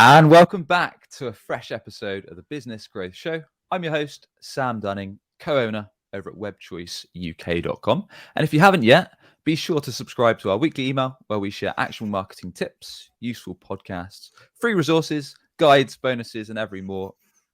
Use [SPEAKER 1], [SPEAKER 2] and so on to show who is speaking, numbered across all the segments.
[SPEAKER 1] And welcome back to a fresh episode of the Business Growth Show. I'm your host, Sam Dunning, co-owner over at webchoiceuk.com. And if you haven't yet, be sure to subscribe to our weekly email where we share actionable marketing tips, useful podcasts, free resources, guides, bonuses, and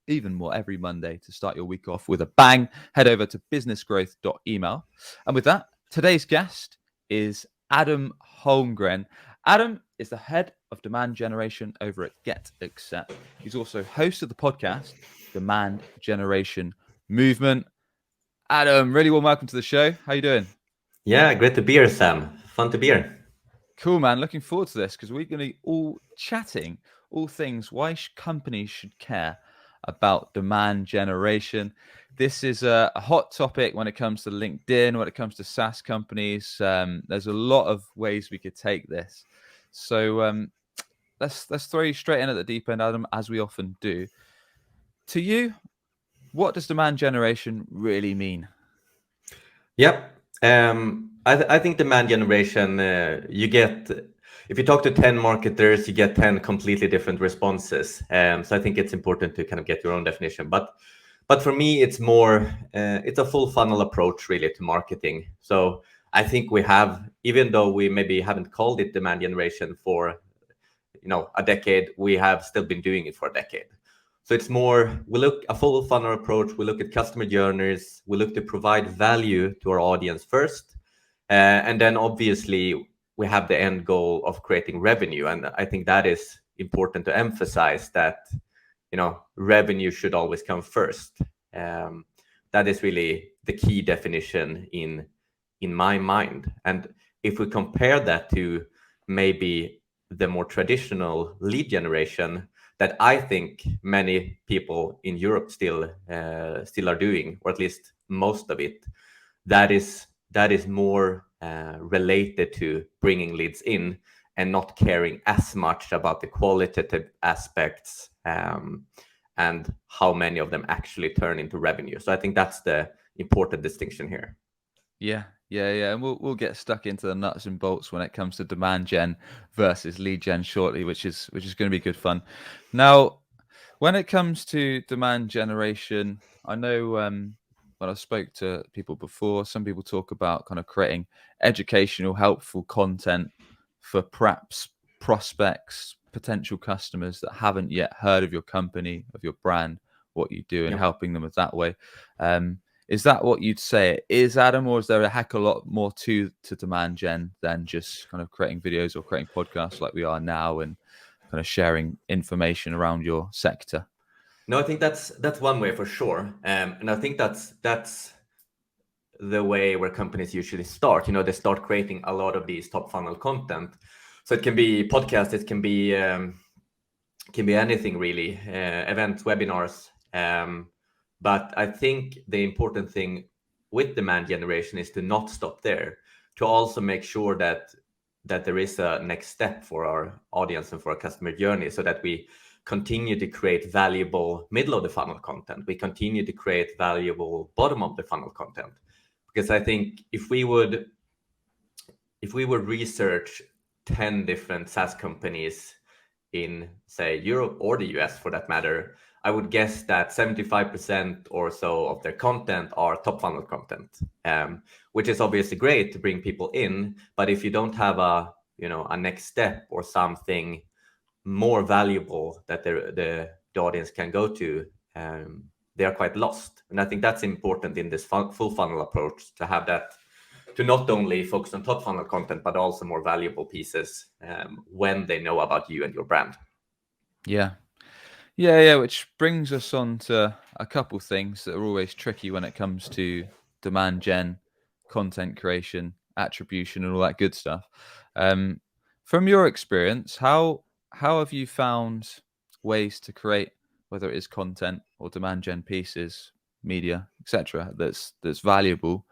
[SPEAKER 1] even more every Monday to start your week off with a bang. Head over to businessgrowth.email. And with that, today's guest is Adam Holmgren. Adam is the head of demand generation over at GetAccept. He's also host of the podcast, Demand Generation Movement. Adam, really warm welcome to the show. How you doing?
[SPEAKER 2] Yeah, great to be here, Sam. Fun to be here.
[SPEAKER 1] Cool, man. Looking forward to this because we're going to be all chatting all things why companies should care about demand generation. This is a hot topic when it comes to LinkedIn, when it comes to SaaS companies. There's a lot of ways we could take this. So let's throw you straight in at the deep end, Adam, as we often do. To you, what does demand generation really mean?
[SPEAKER 2] Yep. I think demand generation, you get, if you talk to 10 marketers, you get 10 completely different responses. So I think it's important to kind of get your own definition. But for me, it's more, it's a full funnel approach really to marketing. So I think we have, even though we maybe haven't called it demand generation for, a decade, we have still been doing it for a decade. So it's more, we look a full funnel approach. We look at customer journeys. We look to provide value to our audience first. And then obviously we have the end goal of creating revenue. And I think that is important to emphasize that, revenue should always come first. That is really the key definition in my mind. And if we compare that to maybe the more traditional lead generation that I think many people in Europe still are doing, or at least most of it, that is more related to bringing leads in and not caring as much about the qualitative aspects and how many of them actually turn into revenue. So I think that's the important distinction here.
[SPEAKER 1] Yeah. And we'll get stuck into the nuts and bolts when it comes to demand gen versus lead gen shortly, which is going to be good fun. Now, when it comes to demand generation, I know when I spoke to people before, some people talk about kind of creating educational, helpful content for perhaps prospects, potential customers that haven't yet heard of your company, of your brand, what you do, and helping them with that way. Is that what you'd say it is, Adam, or is there a heck of a lot more to demand gen than just kind of creating videos or creating podcasts like we are now and kind of sharing information around your sector?
[SPEAKER 2] No, I think that's one way for sure, and I think that's the way where companies usually start. They start creating a lot of these top funnel content. So it can be podcasts, it can be anything really, events, webinars. But I think the important thing with demand generation is to not stop there, to also make sure that there is a next step for our audience and for our customer journey, so that we continue to create valuable middle of the funnel content. We continue to create valuable bottom of the funnel content. Because I think if we would research 10 different SaaS companies in, say, Europe or the US for that matter, I would guess that 75% or so of their content are top funnel content, which is obviously great to bring people in. But if you don't have a next step or something more valuable that the audience can go to, they are quite lost. And I think that's important in this full funnel approach, to have that, to not only focus on top funnel content, but also more valuable pieces when they know about you and your brand.
[SPEAKER 1] Yeah, which brings us on to a couple things that are always tricky when it comes to demand gen, content creation, attribution, and all that good stuff. From your experience, how have you found ways to create, whether it is content or demand gen pieces, media, etc., that's valuable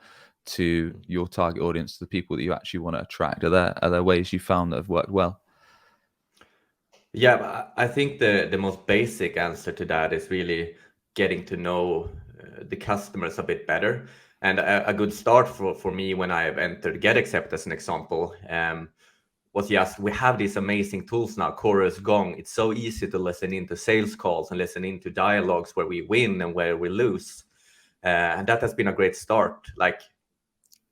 [SPEAKER 1] to your target audience, the people that you actually want to attract? Are there ways you found that have worked well?
[SPEAKER 2] Yeah, I think the most basic answer to that is really getting to know the customers a bit better. And a good start for me when I've entered GetAccept as an example, was just, we have these amazing tools now, Chorus, Gong. It's so easy to listen into sales calls and listen into dialogues where we win and where we lose. And that has been a great start. Like,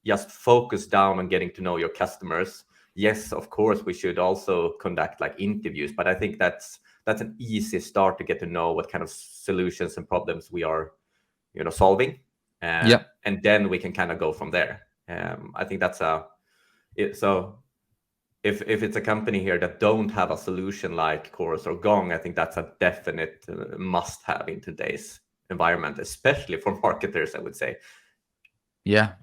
[SPEAKER 2] just focus down on getting to know your customers. Yes, of course, we should also conduct like interviews, but I think that's an easy start to get to know what kind of solutions and problems we are, solving.
[SPEAKER 1] Yeah.
[SPEAKER 2] And then we can kind of go from there. I think that's so if it's a company here that don't have a solution like Chorus or Gong, I think that's a definite must have in today's environment, especially for marketers, I would say.
[SPEAKER 1] Yeah,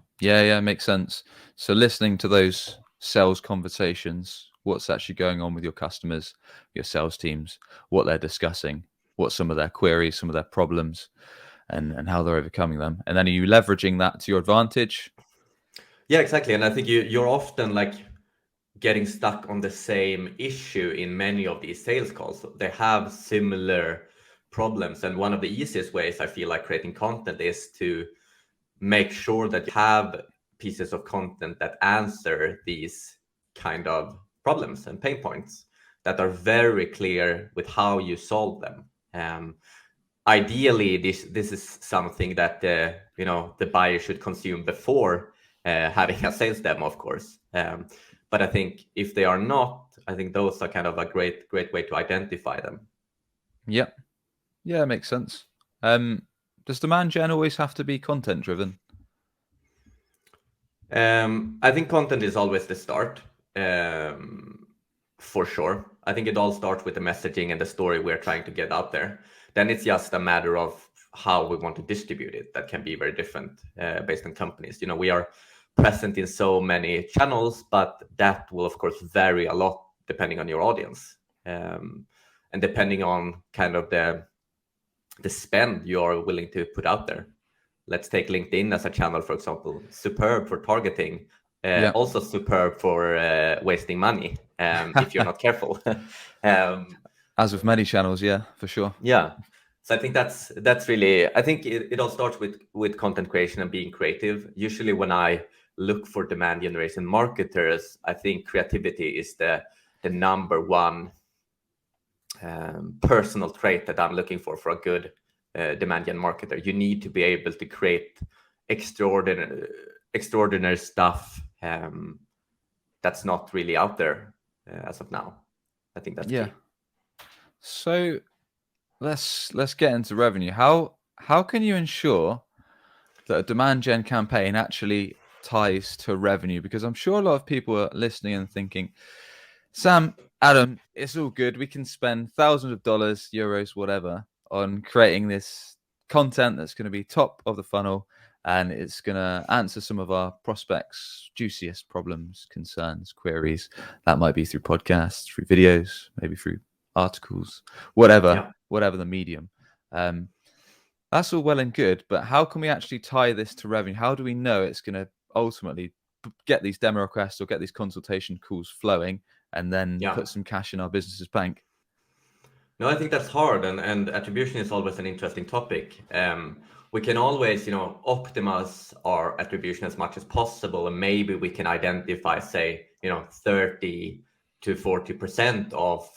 [SPEAKER 1] makes sense. So listening to those sales conversations, what's actually going on with your customers, your sales teams, what they're discussing, what some of their queries, some of their problems, and how they're overcoming them. And then are you leveraging that to your advantage?
[SPEAKER 2] Yeah, exactly. And I think you're often like getting stuck on the same issue in many of these sales calls. They have similar problems. And one of the easiest ways I feel like creating content is to make sure that you have pieces of content that answer these kind of problems and pain points that are very clear with how you solve them. Ideally, this is something that the buyer should consume before having a sales demo, of course. But I think if they are not, I think those are kind of a great way to identify them.
[SPEAKER 1] Yeah, makes sense. Does demand gen always have to be content driven?
[SPEAKER 2] I think content is always the start, for sure. I think it all starts with the messaging and the story we're trying to get out there. Then it's just a matter of how we want to distribute it. That can be very different based on companies. We are present in so many channels, but that will of course vary a lot depending on your audience, and depending on kind of the spend you are willing to put out there. Let's take LinkedIn as a channel, for example. Superb for targeting,
[SPEAKER 1] Yeah.
[SPEAKER 2] also superb for wasting money if you're not careful.
[SPEAKER 1] As with many channels, yeah, for sure.
[SPEAKER 2] Yeah. So I think that's really, I think it all starts with content creation and being creative. Usually when I look for demand generation marketers, I think creativity is the number one personal trait that I'm looking for a good demand gen marketer. You need to be able to create extraordinary stuff that's not really out there as of now. I think that's key.
[SPEAKER 1] So let's get into revenue. How can you ensure that a demand gen campaign actually ties to revenue? Because I'm sure a lot of people are listening and thinking, Sam, Adam, it's all good. We can spend thousands of dollars, euros, whatever, on creating this content that's going to be top of the funnel, and it's going to answer some of our prospects' juiciest problems, concerns, queries. That might be through podcasts, through videos, maybe through articles, whatever the medium. That's all well and good, but how can we actually tie this to revenue? How do we know it's going to ultimately get these demo requests or get these consultation calls flowing and then put some cash in our business's bank?
[SPEAKER 2] No, I think that's hard, and attribution is always an interesting topic. We can always, optimize our attribution as much as possible, and maybe we can identify, say, 30 to 40% of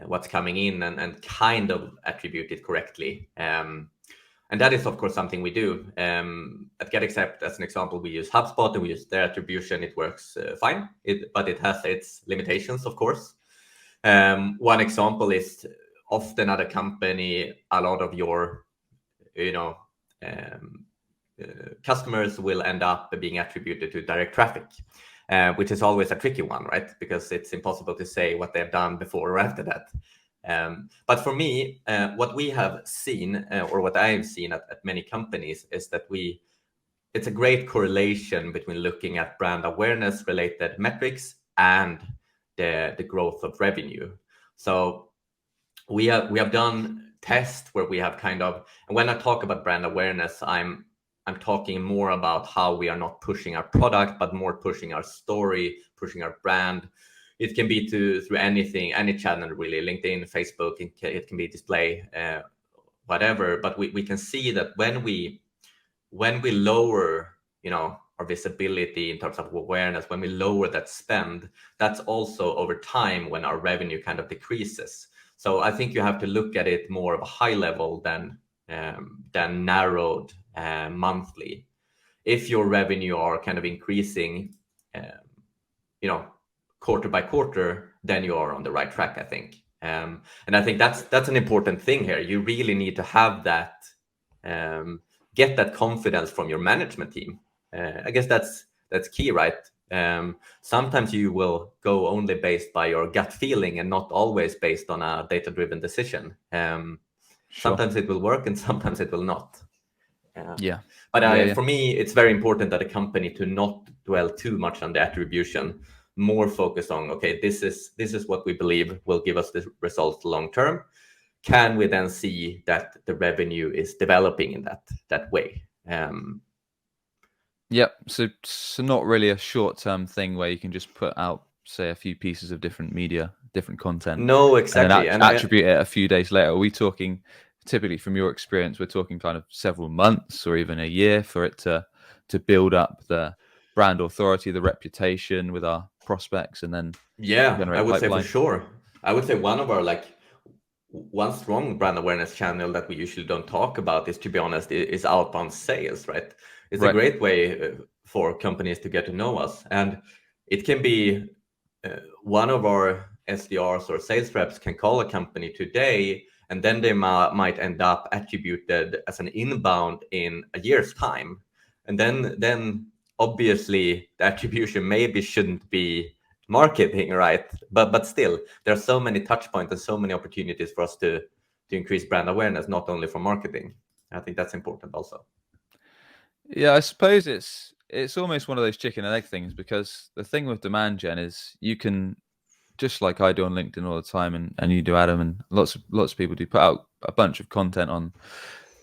[SPEAKER 2] what's coming in and kind of attribute it correctly. And that is, of course, something we do. At GetAccept, as an example, we use HubSpot and we use their attribution. It works fine, but it has its limitations, of course. One example is often at a company, a lot of your, customers will end up being attributed to direct traffic, which is always a tricky one, right? Because it's impossible to say what they've done before or after that. But for me, what we have seen, or what I have seen at many companies, is that it's a great correlation between looking at brand awareness related metrics and the growth of revenue. So we have done tests where we have kind of, and when I talk about brand awareness, I'm talking more about how we are not pushing our product, but more pushing our story, pushing our brand. It can be through anything, any channel really, LinkedIn, Facebook, it can be display, whatever. But we can see that when we lower, our visibility, in terms of awareness, when we lower that spend, that's also over time when our revenue kind of decreases. So I think you have to look at it more of a high level than narrowed monthly. If your revenue are kind of increasing, quarter by quarter, then you are on the right track, I think. And I think that's an important thing here. You really need to have that, get that confidence from your management team. I guess that's key, right? Sometimes you will go only based by your gut feeling and not always based on a data-driven decision. Sometimes it will work and sometimes it will not. But for me, it's very important that a company to not dwell too much on the attribution, more focused on, okay, this is what we believe will give us the results long term. Can we then see that the revenue is developing in that way?
[SPEAKER 1] So not really a short-term thing where you can just put out, say, a few pieces of different media, different content.
[SPEAKER 2] No, exactly.
[SPEAKER 1] And attribute it a few days later. Are we talking, typically from your experience, we're talking kind of several months or even a year for it to build up the brand authority, the reputation with our prospects, and then
[SPEAKER 2] I would say for sure. I would say one strong brand awareness channel that we usually don't talk about is, to be honest, is outbound sales, right? It's a great way for companies to get to know us. And it can be one of our SDRs or sales reps can call a company today, and then they might end up attributed as an inbound in a year's time. And then obviously the attribution maybe shouldn't be marketing, right? But still, there are so many touch points and so many opportunities for us to increase brand awareness, not only for marketing. I think that's important also.
[SPEAKER 1] Yeah, I suppose it's almost one of those chicken and egg things, because the thing with demand gen is you can, just like I do on LinkedIn all the time, and you do, Adam, and lots of people do, put out a bunch of content on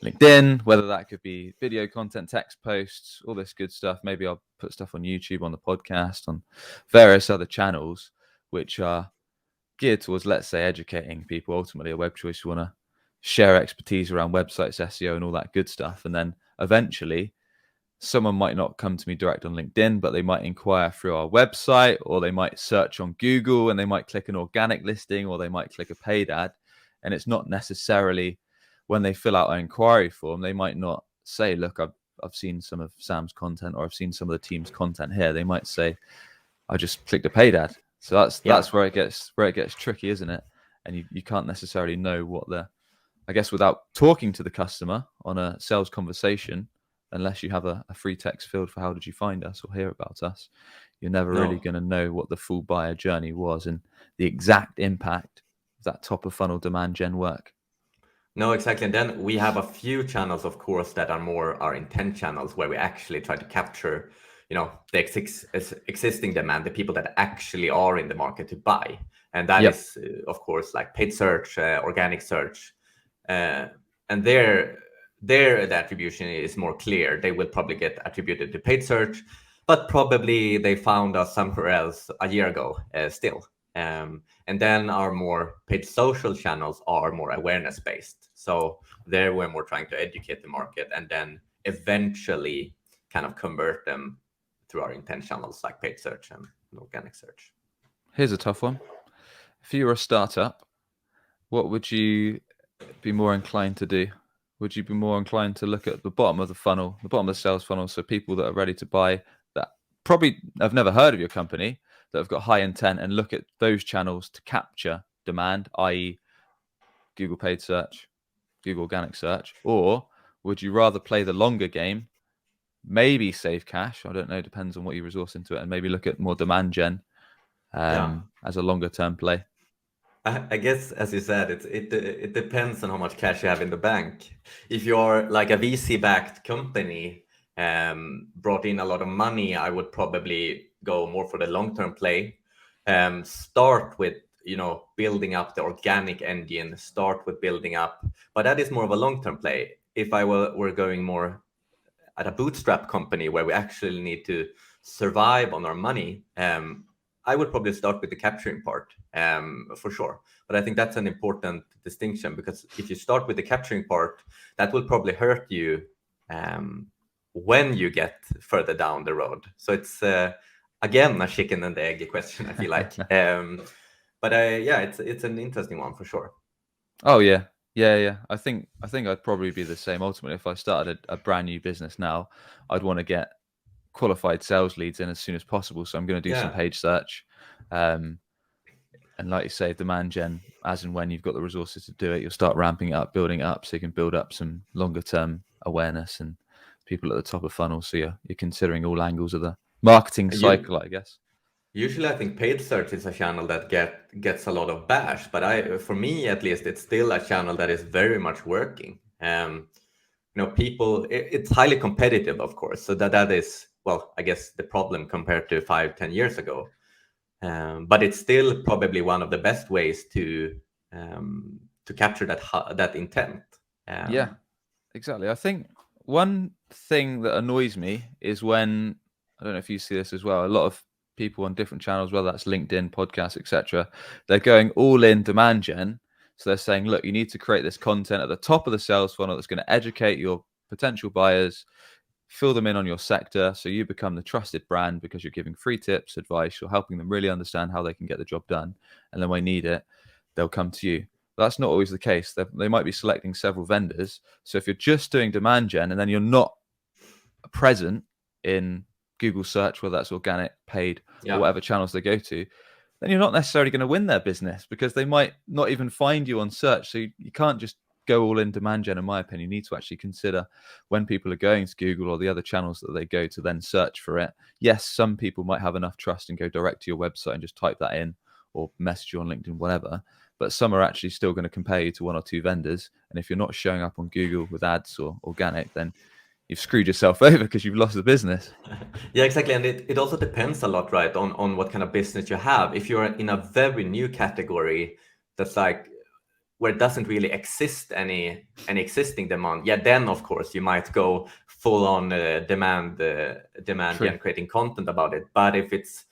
[SPEAKER 1] LinkedIn, whether that could be video content, text posts, all this good stuff. Maybe I'll put stuff on YouTube, on the podcast, on various other channels, which are geared towards, let's say, educating people. Ultimately, a web choice, you want to share expertise around websites, SEO, and all that good stuff. And then eventually someone might not come to me direct on LinkedIn, but they might inquire through our website, or they might search on Google and they might click an organic listing, or they might click a paid ad. And it's not necessarily, when they fill out an inquiry form, they might not say, look, I've seen some of Sam's content, or I've seen some of the team's content here. They might say, I just clicked a paid ad. So that's where it gets tricky, isn't it? And you can't necessarily know what I guess, without talking to the customer on a sales conversation, unless you have a free text field for how did you find us or hear about us, you're never really going to know what the full buyer journey was and the exact impact of that top of funnel demand gen work.
[SPEAKER 2] No, exactly. And then we have a few channels, of course, that are more our intent channels, where we actually try to capture, the existing demand, the people that actually are in the market to buy. And that is, of course, like paid search, organic search. And there the attribution is more clear. They will probably get attributed to paid search, but probably they found us somewhere else a year ago still. And then our more paid social channels are more awareness based. So there we're more trying to educate the market and then eventually kind of convert them through our intent channels like paid search and organic search.
[SPEAKER 1] Here's a tough one. If you were a startup, what would you be more inclined to do? Would you be more inclined to look at the bottom of the funnel, the bottom of the sales funnel, so people that are ready to buy, that probably have never heard of your company, that have got high intent, and look at those channels to capture demand, i.e. Google paid search, Google organic search? Or would you rather play the longer game, maybe save cash, I don't know, depends on what you resource into it, and maybe look at more demand gen as a longer term play?
[SPEAKER 2] I guess, as you said, it depends on how much cash you have in the bank. If you're like a VC-backed company, brought in a lot of money, I would probably go more for the long-term play. Start with building up the organic engine. Start with building up, but that is more of a long-term play. If I were going more at a bootstrap company where we actually need to survive on our money, I would probably start with the capturing part, for sure. But I think that's an important distinction, because if you start with the capturing part, that will probably hurt you when you get further down the road. So it's again a chicken and egg question, I feel like. But yeah, it's an interesting one for sure.
[SPEAKER 1] Oh yeah. I think I'd probably be the same. Ultimately, if I started a brand new business now, I'd want to get qualified sales leads in as soon as possible. So I'm going to do some paid search, and like you say, demand gen as and when you've got the resources to do it, you'll start ramping it up, building it up, so you can build up some longer term awareness and people at the top of funnel. So you're considering all angles of the marketing cycle, I guess.
[SPEAKER 2] Usually, I think paid search is a channel that gets a lot of bash, but for me at least, it's still a channel that is very much working. People, it's highly competitive, of course. So that is, well, I guess the problem compared to 5-10 years ago. But it's still probably one of the best ways to capture that intent.
[SPEAKER 1] Yeah, exactly. I think one thing that annoys me is when, I don't know if you see this as well, a lot of people on different channels, whether that's LinkedIn, podcasts, etc., they're going all in demand gen. So they're saying, look, you need to create this content at the top of the sales funnel that's going to educate your potential buyers, fill them in on your sector, so you become the trusted brand because you're giving free tips, advice, you're helping them really understand how they can get the job done, and then when they need it, they'll come to you. That's not always the case. They might be selecting several vendors. So if you're just doing demand gen and then you're not present in Google search, whether that's organic, paid, or whatever channels they go to, then you're not necessarily going to win their business because they might not even find you on search. So you can't just go all in demand gen, in my opinion. You need to actually consider when people are going to Google or the other channels that they go to then search for it. Yes, some people might have enough trust and go direct to your website and just type that in or message you on LinkedIn, whatever. But some are actually still going to compare you to one or two vendors. And if you're not showing up on Google with ads or organic, then you've screwed yourself over because you've lost the business.
[SPEAKER 2] Yeah, exactly. And it also depends a lot, right, on what kind of business you have. If you're in a very new category that's like where it doesn't really exist any existing demand, yeah, then of course you might go full on demand and creating content about it. But if it's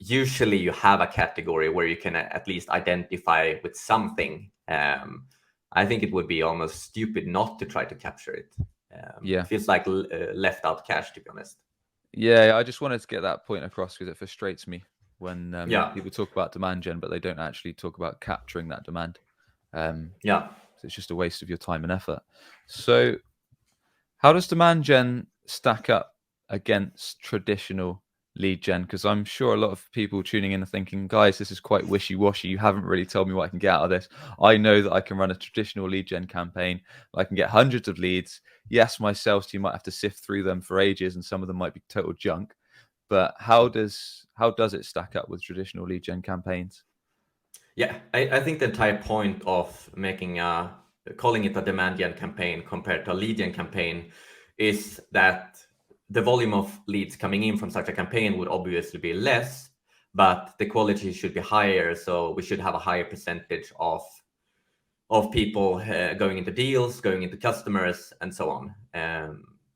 [SPEAKER 2] usually you have a category where you can at least identify with something, I think it would be almost stupid not to try to capture it. It feels like left out cash, to be honest.
[SPEAKER 1] Yeah, I just wanted to get that point across because it frustrates me when people talk about demand gen, but they don't actually talk about capturing that demand. So it's just a waste of your time and effort. So how does demand gen stack up against traditional lead gen? Because I'm sure a lot of people tuning in are thinking, guys, this is quite wishy-washy. You haven't really told me what I can get out of this. I know that I can run a traditional lead gen campaign. I can get hundreds of leads. Yes, my sales team might have to sift through them for ages, and some of them might be total junk. But how does it stack up with traditional lead gen campaigns?
[SPEAKER 2] Yeah, I think the entire point of calling it a demand gen campaign compared to a lead gen campaign is that the volume of leads coming in from such a campaign would obviously be less, but the quality should be higher. So we should have a higher percentage of people going into deals, going into customers, and so on.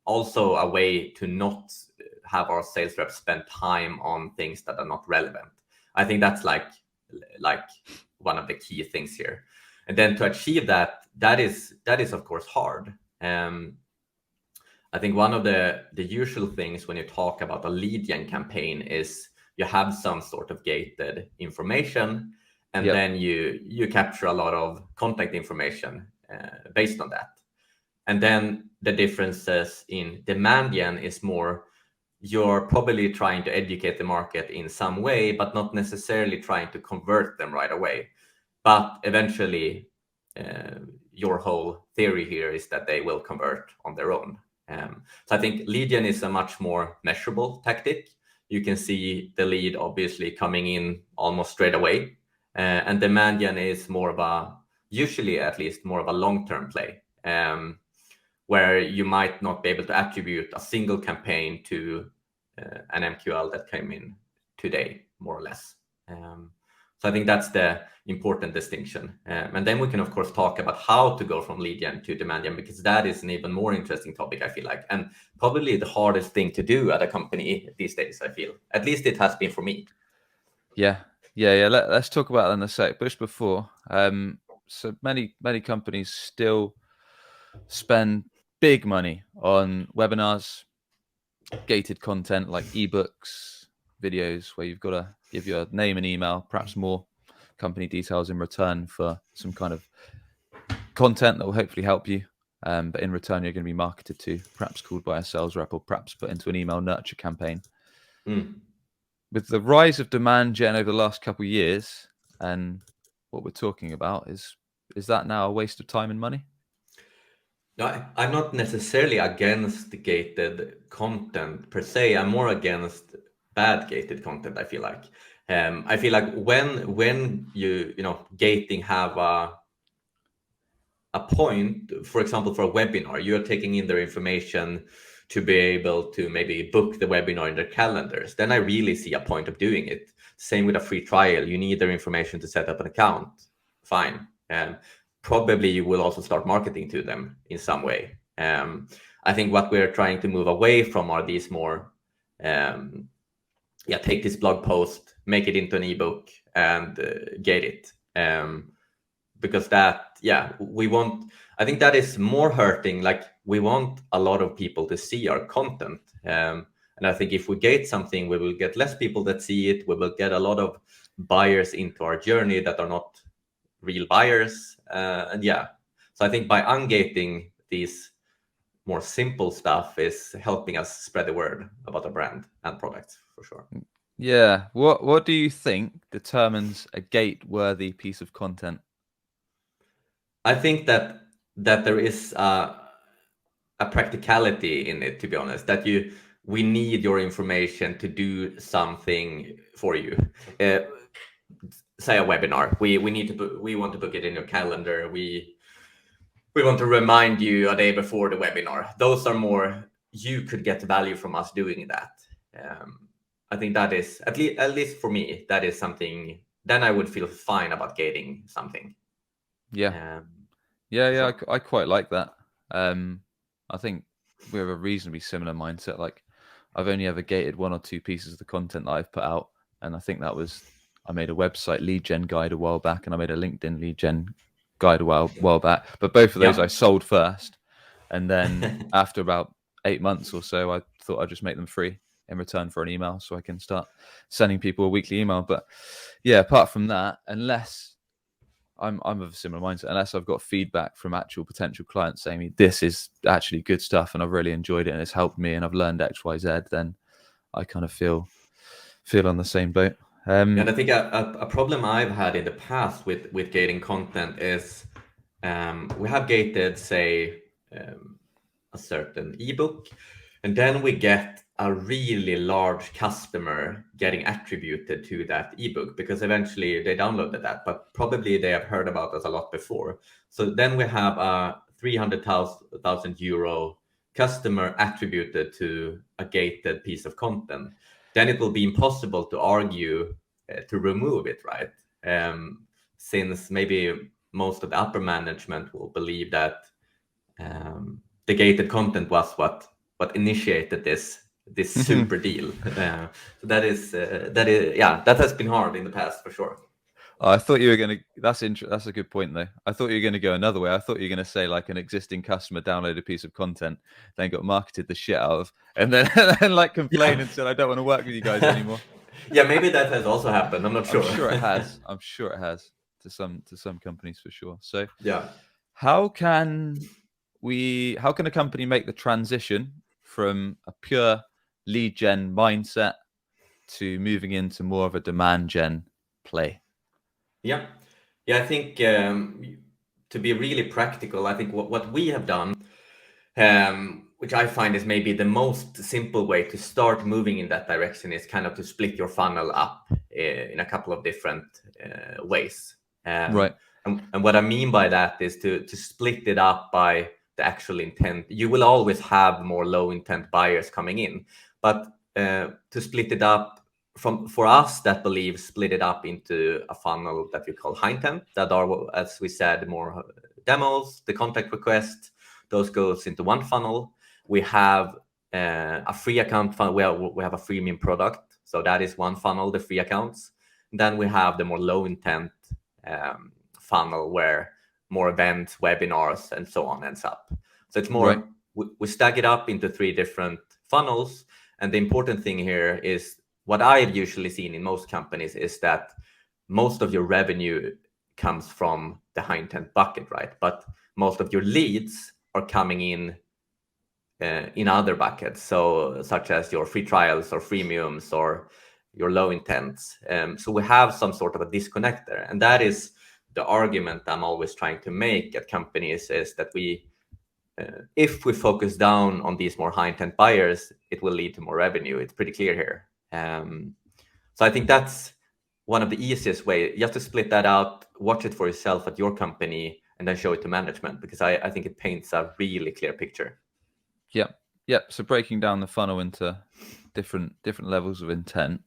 [SPEAKER 2] Also, a way to not have our sales reps spend time on things that are not relevant. I think that's like one of the key things here. And then to achieve that is of course hard. I think one of the usual things when you talk about a lead gen campaign is you have some sort of gated information, and then you capture a lot of contact information based on that. And then the differences in demand gen is more, you're probably trying to educate the market in some way, but not necessarily trying to convert them right away. But eventually, your whole theory here is that they will convert on their own. So I think lead gen is a much more measurable tactic. You can see the lead obviously coming in almost straight away. And demand gen is more of a, usually at least, more of a long-term play, where you might not be able to attribute a single campaign to an MQL that came in today, more or less. So I think that's the important distinction. And then we can, of course, talk about how to go from lead gen to demand gen, because that is an even more interesting topic, I feel like, and probably the hardest thing to do at a company these days, I feel. At least it has been for me.
[SPEAKER 1] Yeah. Let's talk about that in a sec. But just before, so many companies still spend big money on webinars, gated content like ebooks, videos, where you've got to give your name and email, perhaps more company details in return for some kind of content that will hopefully help you. But in return, you're going to be marketed to, perhaps called by a sales rep, or perhaps put into an email nurture campaign. With the rise of demand gen over the last couple of years, and what we're talking about is that now a waste of time and money?
[SPEAKER 2] No, I'm not necessarily against gated content per se. I'm more against bad gated content. I feel like when you know gating have a point, for example, for a webinar, you're taking in their information to be able to maybe book the webinar in their calendars. Then I really see a point of doing it. Same with a free trial. You need their information to set up an account. Fine. And probably you will also start marketing to them in some way. I think what we're trying to move away from are these more, take this blog post, make it into an ebook, and get it. Because that, I think that is more hurting. Like, we want a lot of people to see our content. And I think if we gate something, we will get less people that see it. We will get a lot of buyers into our journey that are not real buyers. So I think by ungating these more simple stuff is helping us spread the word about our brand and products, for sure.
[SPEAKER 1] Yeah. What do you think determines a gate-worthy piece of content?
[SPEAKER 2] I think that there is a practicality in it, to be honest, that we need your information to do something for you. Say a webinar, we want to book it in your calendar. We want to remind you a day before the webinar. Those are more, you could get value from us doing that. I think that is, at least for me, that is something. Then I would feel fine about gating something.
[SPEAKER 1] Yeah. I quite like that. I think we have a reasonably similar mindset. Like, I've only ever gated one or two pieces of the content that I've put out, and I think that was, I made a website lead gen guide a while back, and I made a LinkedIn lead gen guide a while back. But both of those I sold first, and then after about 8 months or so, I thought I'd just make them free in return for an email, so I can start sending people a weekly email. But yeah, apart from that, unless I'm of a similar mindset, unless I've got feedback from actual potential clients saying this is actually good stuff and I've really enjoyed it and it's helped me and I've learned X, Y, Z, then I kind of feel on the same boat.
[SPEAKER 2] And I think a problem I've had in the past with gating content is we have gated, say, a certain ebook, and then we get a really large customer getting attributed to that ebook because eventually they downloaded that, but probably they have heard about us a lot before. So then we have a 300,000 euro customer attributed to a gated piece of content. Then it will be impossible to argue to remove it, right? Since maybe most of the upper management will believe that the gated content was what initiated this super deal. So that has been hard in the past, for sure.
[SPEAKER 1] I thought you were going to, that's a good point though. I thought you were going to go another way. I thought you were going to say like an existing customer downloaded a piece of content, then got marketed the shit out of, and then like complained and said, I don't want to work with you guys anymore.
[SPEAKER 2] Yeah, maybe that has also happened. I'm not sure.
[SPEAKER 1] I'm sure it has. I'm sure it has to some companies, for sure. So
[SPEAKER 2] yeah,
[SPEAKER 1] how can a company make the transition from a pure lead gen mindset to moving into more of a demand gen play?
[SPEAKER 2] Yeah, I think to be really practical, I think what we have done, which I find is maybe the most simple way to start moving in that direction, is kind of to split your funnel up in a couple of different ways.
[SPEAKER 1] Right.
[SPEAKER 2] And what I mean by that is to split it up by the actual intent. You will always have more low intent buyers coming in, but to split it up, for us that believe, split it up into a funnel that we call high intent, that are, as we said, more demos, the contact request, those goes into one funnel. We have a free account funnel where we have a freemium product, so that is one funnel, the free accounts. Then we have the more low intent funnel where more events, webinars, and so on ends up. So it's more we stack it up into 3 different funnels. And the important thing here is what I've usually seen in most companies is that most of your revenue comes from the high intent bucket, right? But most of your leads are coming in other buckets, so such as your free trials or freemiums or your low intents. So we have some sort of a disconnect there, and that is the argument I'm always trying to make at companies is that if we focus down on these more high intent buyers, it will lead to more revenue. It's pretty clear here. So I think that's one of the easiest way, just to split that out, watch it for yourself at your company, and then show it to management, because I think it paints a really clear picture.
[SPEAKER 1] Yeah. So breaking down the funnel into different levels of intent.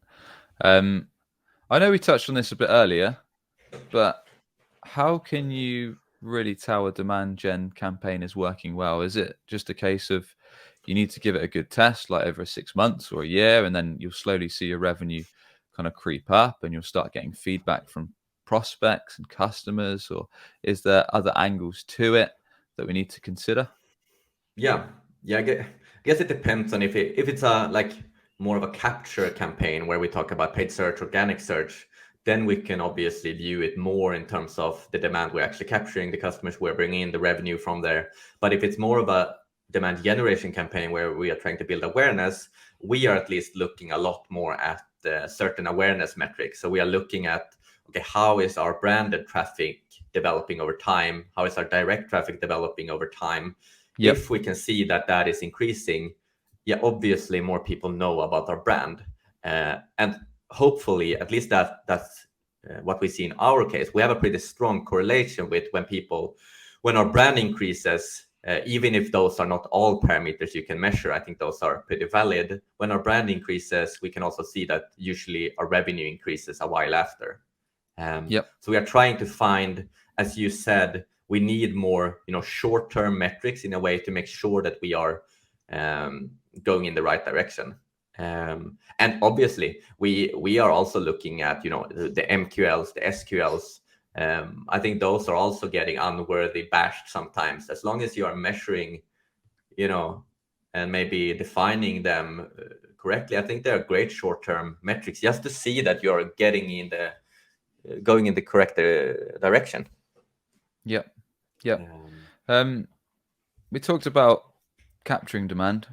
[SPEAKER 1] I know we touched on this a bit earlier, but how can you really tell a demand gen campaign is working well? Is it just a case of you need to give it a good test, like over 6 months or a year, and then you'll slowly see your revenue kind of creep up and you'll start getting feedback from prospects and customers? Or is there other angles to it that we need to consider?
[SPEAKER 2] Yeah, I guess it depends on if it's a like more of a capture campaign where we talk about paid search, organic search, then we can obviously view it more in terms of the demand we're actually capturing, the customers we're bringing in, the revenue from there. But if it's more of a demand generation campaign where we are trying to build awareness, we are at least looking a lot more at certain awareness metrics. So we are looking at, okay, how is our branded traffic developing over time? How is our direct traffic developing over time?
[SPEAKER 1] Yep.
[SPEAKER 2] If we can see that that is increasing, yeah, obviously more people know about our brand, and hopefully, at least that's what we see in our case. We have a pretty strong correlation with when our brand increases, even if those are not all parameters you can measure. I think those are pretty valid. When our brand increases, we can also see that usually our revenue increases a while after.
[SPEAKER 1] Yep.
[SPEAKER 2] So we are trying to find, as you said, we need more, short-term metrics in a way to make sure that we are going in the right direction. And obviously, we are also looking at, the MQLs, the SQLs. I think those are also getting unworthy bashed sometimes. As long as you are measuring, and maybe defining them correctly, I think they are great short-term metrics just to see that you are going in the correct direction.
[SPEAKER 1] Yep. We talked about capturing demand.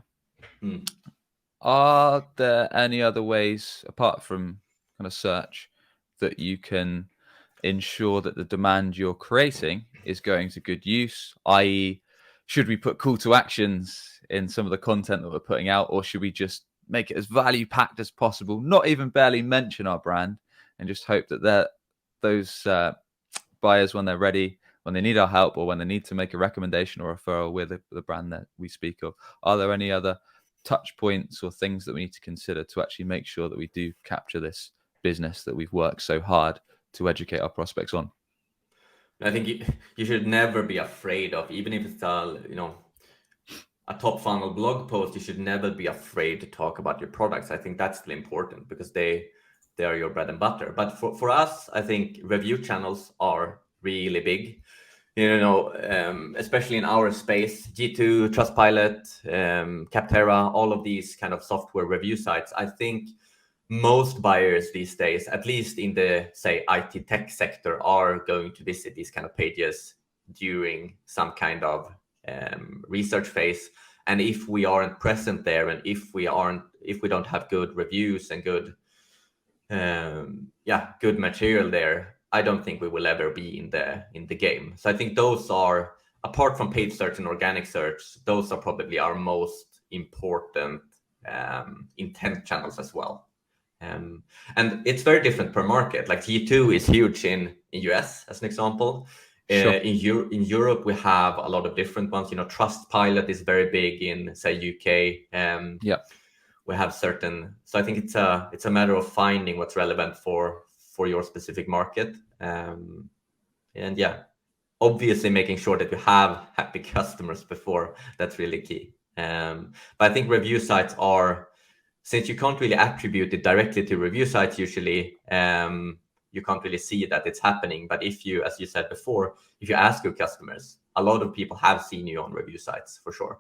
[SPEAKER 1] Are there any other ways apart from kind of search that you can ensure that the demand you're creating is going to good use? I.e., should we put call to actions in some of the content that we're putting out, or should we just make it as value packed as possible, not even barely mention our brand, and just hope that those buyers, when they're ready, when they need our help, or when they need to make a recommendation or referral with the brand that we speak of? Are there any other touch points or things that we need to consider to actually make sure that we do capture this business that we've worked so hard to educate our prospects on?
[SPEAKER 2] I think you should never be afraid of, even if it's a top funnel blog post, you should never be afraid to talk about your products. I think that's really important because they are your bread and butter. But for us, I think review channels are really big. Especially in our space, G2, Trustpilot, Capterra, all of these kind of software review sites. I think most buyers these days, at least in the, say, IT tech sector, are going to visit these kind of pages during some kind of research phase. And if we aren't present there, and if we don't have good reviews and good material there, I don't think we will ever be in the game. So I think those are, apart from paid search and organic search, those are probably our most important intent channels as well. And it's very different per market. Like G2 is huge in US, as an example.
[SPEAKER 1] Sure.
[SPEAKER 2] In Europe, we have a lot of different ones. Trustpilot is very big in, say, UK. We have certain. So I think it's a matter of finding what's relevant for your specific market. And obviously making sure that you have happy customers before. That's really key. But I think review sites are, since you can't really attribute it directly to review sites usually, you can't really see that it's happening. But if you, as you said before, if you ask your customers, a lot of people have seen you on review sites for sure.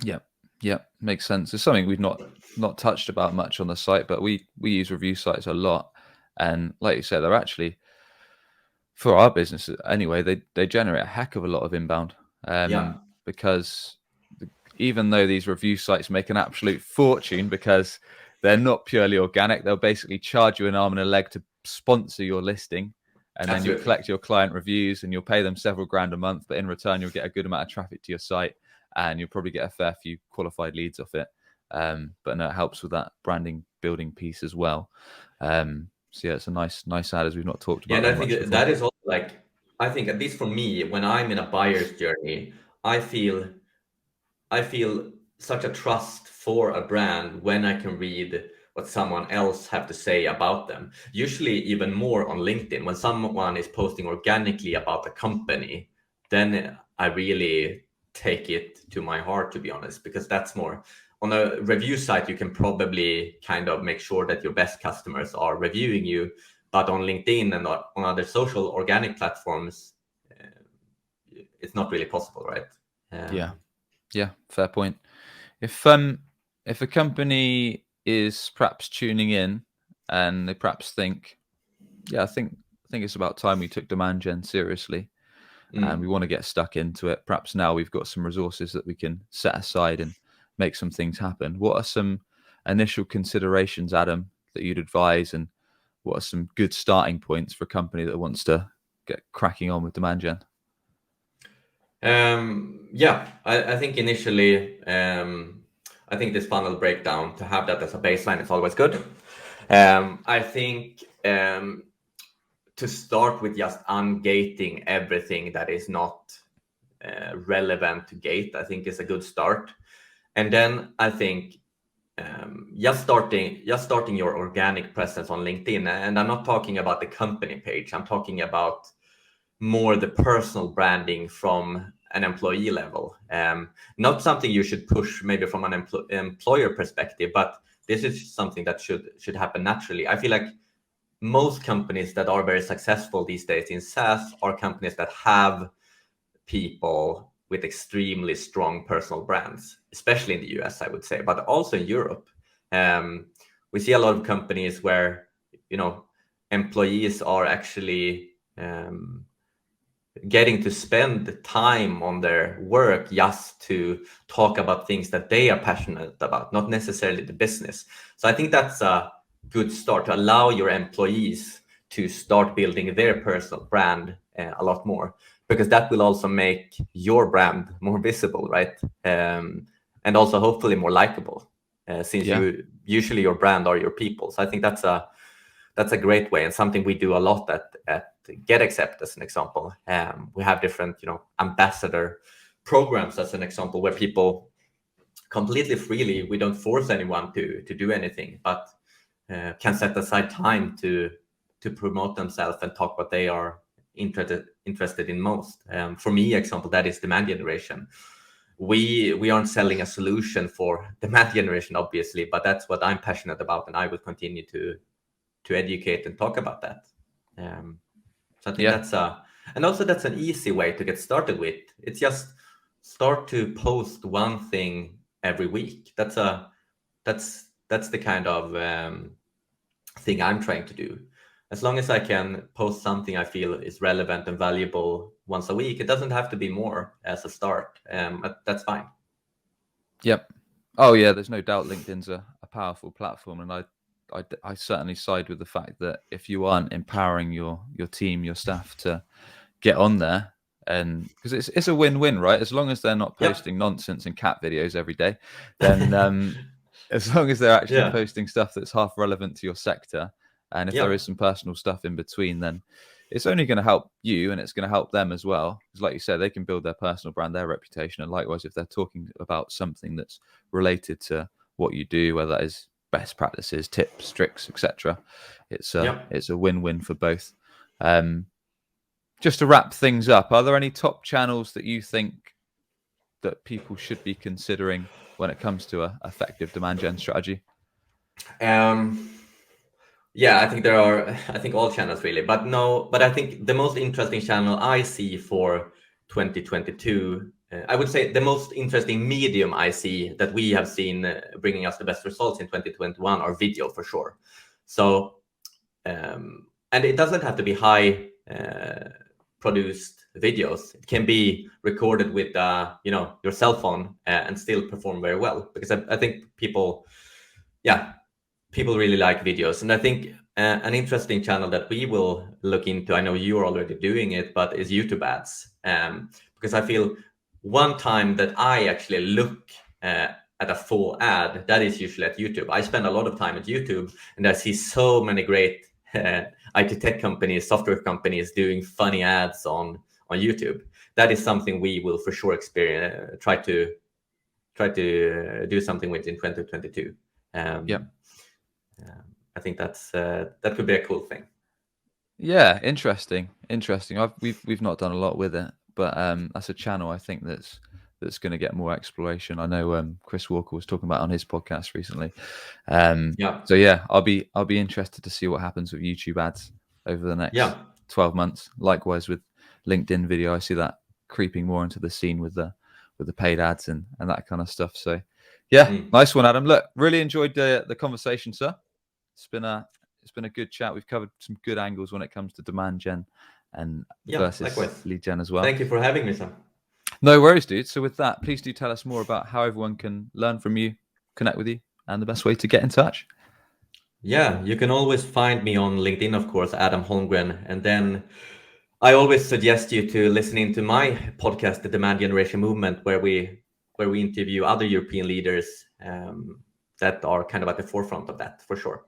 [SPEAKER 1] Yeah, makes sense. It's something we've not touched about much on the site, but we use review sites a lot, and like you said, they're actually, for our business anyway, they generate a heck of a lot of inbound,
[SPEAKER 2] Yeah,
[SPEAKER 1] because even though these review sites make an absolute fortune because they're not purely organic, they'll basically charge you an arm and a leg to sponsor your listing, and then you'll
[SPEAKER 2] absolutely.
[SPEAKER 1] collect your client reviews and you'll pay them several grand a month, but in return you'll get a good amount of traffic to your site and you'll probably get a fair few qualified leads off it. But no, it helps with that branding building piece as well. So yeah, it's a nice ad, as we've not talked
[SPEAKER 2] Yeah,
[SPEAKER 1] about
[SPEAKER 2] and I
[SPEAKER 1] them much
[SPEAKER 2] think
[SPEAKER 1] before.
[SPEAKER 2] that is also like, I think at least for me, when I'm in a buyer's journey, I feel I feel such a trust for a brand when I can read what someone else have to say about them. Usually even more on LinkedIn, when someone is posting organically about the company, then I really take it to my heart, to be honest, because that's more on a review site. You can probably kind of make sure that your best customers are reviewing you, but on LinkedIn and on other social organic platforms, it's not really possible, right?
[SPEAKER 1] Yeah,
[SPEAKER 2] Um,
[SPEAKER 1] yeah, fair point. If a company is perhaps tuning in and they perhaps think, yeah, I think it's about time we took demand gen seriously and we
[SPEAKER 2] mm.
[SPEAKER 1] want to get stuck into it. Perhaps now we've got some resources that we can set aside and make some things happen. What are some initial considerations, Adam, that you'd advise, and what are some good starting points for a company that wants to get cracking on with demand gen?
[SPEAKER 2] Yeah, I think initially, I think this funnel breakdown, to have that as a baseline is always good. I think to start with just ungating everything that is not relevant to gate, I think is a good start. And then I think just starting your organic presence on LinkedIn, and I'm not talking about the company page. I'm talking about more the personal branding from an employee level. Not something you should push maybe from an employer perspective, but this is something that should happen naturally. I feel like most companies that are very successful these days in SaaS are companies that have people with extremely strong personal brands, especially in the US, I would say, but also in Europe. We see a lot of companies where, employees are actually getting to spend time on their work just to talk about things that they are passionate about, not necessarily the business. So I think that's a good start, to allow your employees to start building their personal brand a lot more, because that will also make your brand more visible, right? And also hopefully more likable, since
[SPEAKER 1] Yeah,
[SPEAKER 2] you usually your brand are your people. So I think that's a great way, and something we do a lot at GetAccept, as an example. We have different, ambassador programs, as an example, where people completely freely, we don't force anyone to do anything, but can set aside time to promote themselves and talk what they are interested in most. For me, example, that is demand generation. We aren't selling a solution for demand generation, obviously, but that's what I'm passionate about, and I will continue to educate and talk about that. So I think
[SPEAKER 1] yeah,
[SPEAKER 2] and also that's an easy way to get started with. It's just start to post one thing every week. That's the kind of thing I'm trying to do. As long as I can post something I feel is relevant and valuable once a week, it doesn't have to be more as a start. But that's fine.
[SPEAKER 1] yep. Oh yeah, there's no doubt LinkedIn's a powerful platform, and I certainly side with the fact that if you aren't empowering your team, your staff to get on there, and because it's a win-win, right? As long as they're not
[SPEAKER 2] Yep.
[SPEAKER 1] posting nonsense and cat videos every day, then as long as they're actually
[SPEAKER 2] Yeah.
[SPEAKER 1] posting stuff that's half relevant to your sector, and if there is
[SPEAKER 2] Yep.
[SPEAKER 1] some personal stuff in between, then it's only going to help you and it's going to help them as well. Because, like you said, they can build their personal brand, their reputation, and likewise, if they're talking about something that's related to what you do, whether that is best practices, tips, tricks, etc.,
[SPEAKER 2] Yep.
[SPEAKER 1] it's a win-win for both. Um, just to wrap things up, are there any top channels that you think that people should be considering when it comes to a effective demand gen strategy?
[SPEAKER 2] Um, Yeah, I think there are, I think all channels really, but no, but I think the most interesting channel I see for 2022. I would say the most interesting medium I see that we have seen bringing us the best results in 2021 are video for sure. So, and it doesn't have to be high produced videos. It can be recorded with your cell phone and still perform very well, because I think people really like videos. And I think an interesting channel that we will look into, I know you're already doing it, but is YouTube ads. Because I feel one time that I actually look at a full ad, that is usually at YouTube. I spend a lot of time at YouTube, and I see so many great IT tech companies, software companies doing funny ads on YouTube. That is something we will for sure try to do something with in 2022. I think that could be a cool thing.
[SPEAKER 1] Yeah, interesting. We've not done a lot with it, but that's a channel I think that's going to get more exploration. I know Chris Walker was talking about on his podcast recently. So yeah, I'll be interested to see what happens with YouTube ads over the next 12 months. Likewise with LinkedIn video, I see that creeping more into the scene with the paid ads and that kind of stuff. So yeah, nice one, Adam. Look, really enjoyed the conversation, sir. It's been a good chat. We've covered some good angles when it comes to demand gen and versus
[SPEAKER 2] likewise.
[SPEAKER 1] lead gen as well.
[SPEAKER 2] Thank you for having me, Sam.
[SPEAKER 1] No worries, dude. So with that, please do tell us more about how everyone can learn from you, connect with you, and the best way to get in touch.
[SPEAKER 2] Yeah, you can always find me on LinkedIn, of course, Adam Holmgren. And then I always suggest you to listen into my podcast, The Demand Generation Movement, where we interview other European leaders that are kind of at the forefront of that, for sure.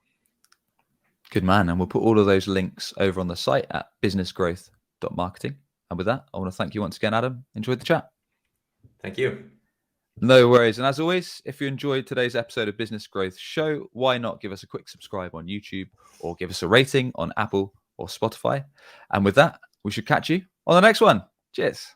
[SPEAKER 1] Good man. And we'll put all of those links over on the site at businessgrowth.marketing. And with that, I want to thank you once again, Adam. Enjoyed the chat.
[SPEAKER 2] Thank you.
[SPEAKER 1] No worries. And as always, if you enjoyed today's episode of Business Growth Show, why not give us a quick subscribe on YouTube or give us a rating on Apple or Spotify? And with that, we should catch you on the next one. Cheers.